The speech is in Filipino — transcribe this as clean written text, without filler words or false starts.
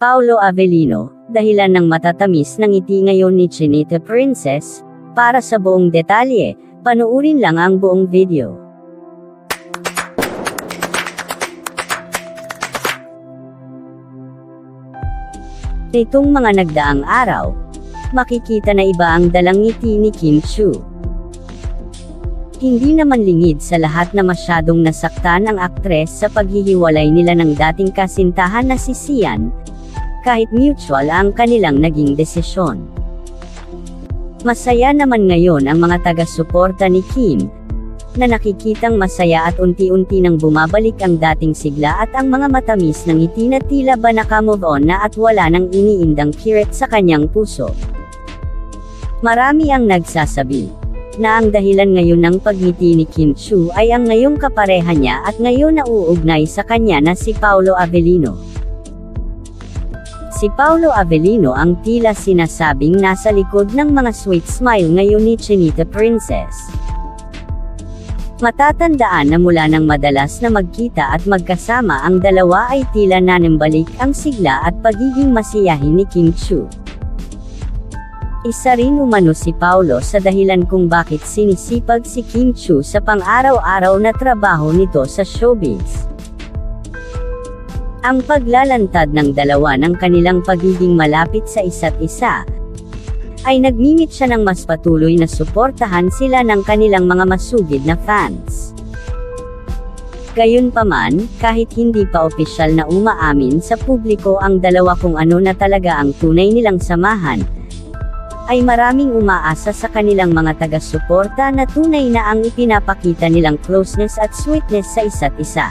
Paolo Avellino, dahilan ng matatamis ng ngiti ngayon ni Chinita Princess. Para sa buong detalye, panuurin lang ang buong video. Nitong mga nagdaang araw, makikita na iba ang dalang ngiti ni Kim Chiu. Hindi naman lingid sa lahat na masyadong nasaktan ang aktres sa paghihiwalay nila ng dating kasintahan na si Sian, kahit mutual ang kanilang naging desisyon. Masaya naman ngayon ang mga taga-suporta ni Kim, na nakikitang masaya at unti-unti nang bumabalik ang dating sigla at ang mga matamis ng ngiti na tila ba nakamove on na at wala nang iniindang kiret sa kanyang puso. Marami ang nagsasabi na ang dahilan ngayon ng pagngiti ni Kim Chiu ay ang ngayong kapareha niya at ngayon nauugnay sa kanya na si Paolo Avellino. Si Paolo Avellino ang tila sinasabing nasa likod ng mga sweet smile ngayon ni Chinita Princess. Matatandaan na mula nang madalas na magkita at magkasama ang dalawa ay tila nanimbalik ang sigla at pagiging masiyahin ni Kim Chiu. Isa rin umano si Paolo sa dahilan kung bakit sinisipag si Kim Chiu sa pang-araw-araw na trabaho nito sa showbiz. Ang paglalantad ng dalawa ng kanilang pagiging malapit sa isa't isa, ay nagmimit siya ng mas patuloy na suportahan sila ng kanilang mga masugid na fans. Gayunpaman, kahit hindi pa opisyal na umaamin sa publiko ang dalawa kung ano na talaga ang tunay nilang samahan, ay maraming umaasa sa kanilang mga taga-suporta na tunay na ang ipinapakita nilang closeness at sweetness sa isa't isa.